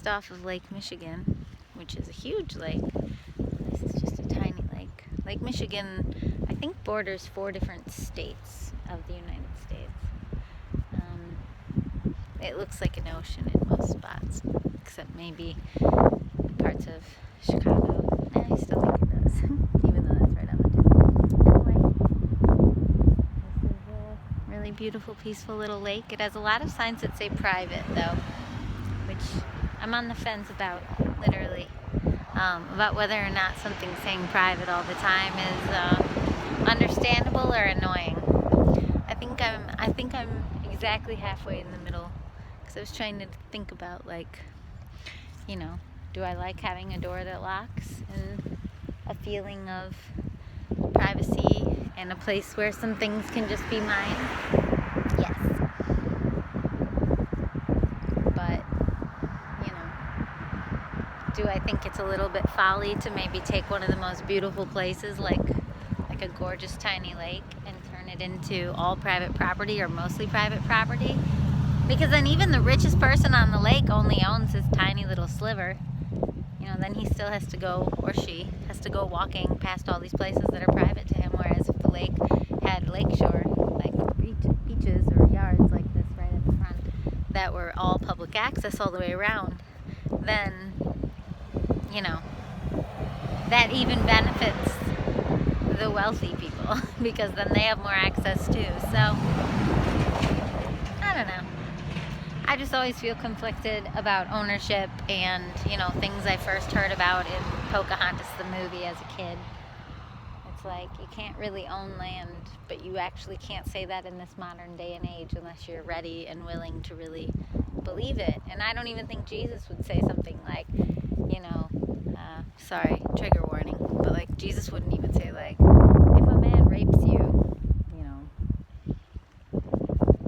just off of Lake Michigan, which is a huge lake. This is just a tiny lake. Lake Michigan, I think, borders 4 different states of the United States. It looks like an ocean in most spots, except maybe parts of Chicago. I still think it does, even though that's right on the tip. Anyway, this is a really beautiful, peaceful little lake. It has a lot of signs that say private, though, which I'm on the fence about, literally, about whether or not something saying private all the time is understandable or annoying. I think I'm exactly halfway in the middle. I was trying to think about, like, do I like having a door that locks and a feeling of privacy and a place where some things can just be mine? Yes. But, do I think it's a little bit folly to maybe take one of the most beautiful places, like a gorgeous tiny lake, and turn it into all private property or mostly private property? Because then even the richest person on the lake only owns this tiny little sliver. Then he still has to go, or she has to go walking past all these places that are private to him. Whereas if the lake had lakeshore, like beaches or yards like this right at the front, that were all public access all the way around, then, that even benefits the wealthy people because then they have more access too. So, I don't know. I just always feel conflicted about ownership and, things I first heard about in Pocahontas the movie as a kid. It's like you can't really own land, but you actually can't say that in this modern day and age unless you're ready and willing to really believe it. And I don't even think Jesus would say something like, sorry, trigger warning, but like Jesus wouldn't even say like, if a man rapes you,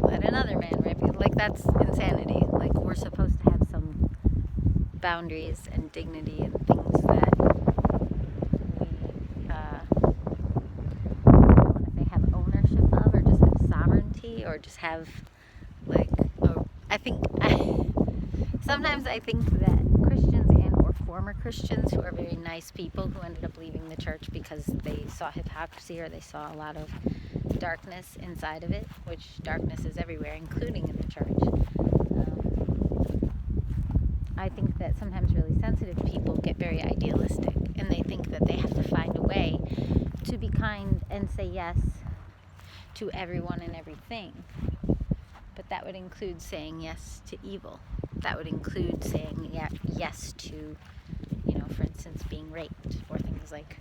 let another man rape you. Like, that's insanity. Like, we're supposed to have some boundaries and dignity and things that we, I don't want to say have ownership of, or just have sovereignty, or just have, like, sometimes I think that Christians and or former Christians who are very nice people who ended up leaving the church because they saw hypocrisy or they saw a lot of darkness inside of it, which darkness is everywhere, including in the church. I think that sometimes really sensitive people get very idealistic and they think that they have to find a way to be kind and say yes to everyone and everything. But that would include saying yes to evil. That would include saying yes to, for instance, being raped, or things like,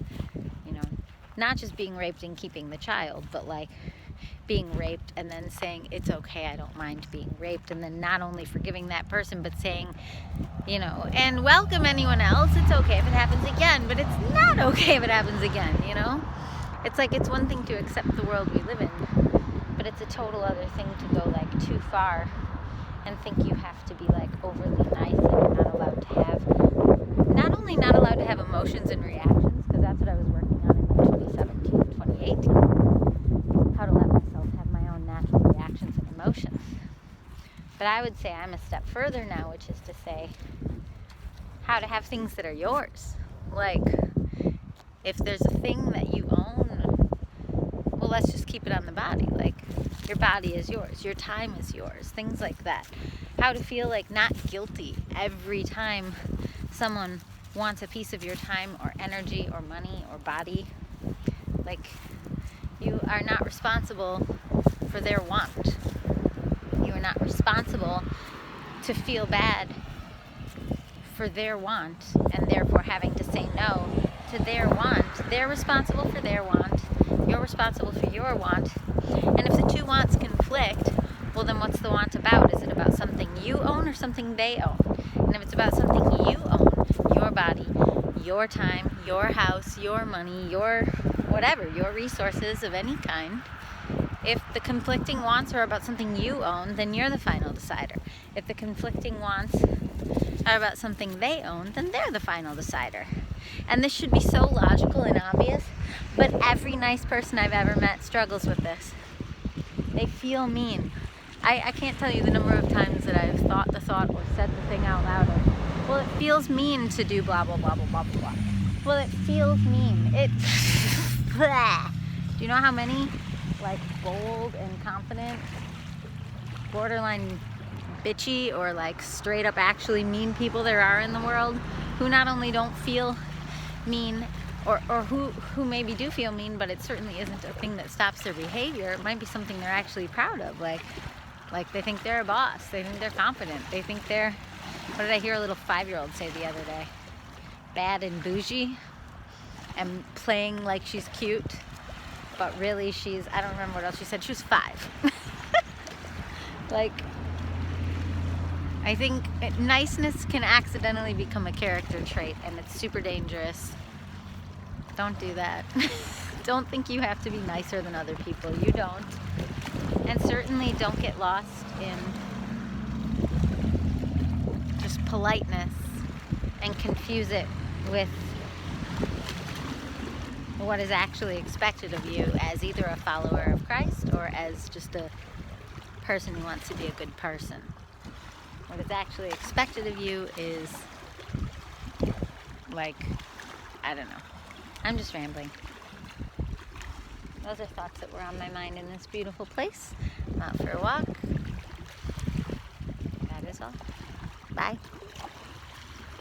not just being raped and keeping the child, but like being raped and then saying, it's okay, I don't mind being raped, and then not only forgiving that person, but saying, and welcome anyone else, it's okay if it happens again, but it's not okay if it happens again, It's like, it's one thing to accept the world we live in, but it's a total other thing to go like too far and think you have to be like overly nice, and you're not allowed to have, not only not allowed to have emotions and reactions, because that's what I was working on in like 2017 and 2018, how to let myself have my own natural reactions and emotions. But I would say I'm a step further now, which is to say how to have things that are yours. Like, if there's a thing that you own, well, let's just keep it on the body. Like, your body is yours, your time is yours, things like that. How to feel like not guilty every time someone wants a piece of your time or energy or money or body. Like, you are not responsible for their want. You are not responsible to feel bad for their want and therefore having to say no to their want. They're responsible for their want. You're responsible for your want. And if the two wants conflict, well, then what's the want about? Is it about something you own or something they own? And if it's about something you own, your body, your time, your house, your money, your whatever, your resources of any kind, if the conflicting wants are about something you own, then you're the final decider. If the conflicting wants are about something they own, then they're the final decider. And this should be so logical and obvious, but every nice person I've ever met struggles with this. They feel mean. I can't tell you the number of times that I've thought the thought or said the thing out loud of, Well, it feels mean to do blah, blah, blah, blah, blah, blah, blah. Well, it feels mean. It, do you know how many, like, bold and confident, borderline bitchy, or like straight up actually mean people there are in the world, who not only don't feel mean, or who maybe do feel mean, but it certainly isn't a thing that stops their behavior. It might be something they're actually proud of. Like they think they're a boss. They think they're confident. They think they're, what did I hear a little 5-year-old say the other day? Bad and bougie, and playing like she's cute, but really she's, I don't remember what else she said. She was 5. Like, I think niceness can accidentally become a character trait, and it's super dangerous. Don't do that. Don't think you have to be nicer than other people. You don't. And certainly don't get lost in just politeness and confuse it with what is actually expected of you as either a follower of Christ or as just a person who wants to be a good person. What is actually expected of you is, like, I don't know. I'm just rambling. Those are thoughts that were on my mind in this beautiful place. I'm out for a walk. That is all. Bye.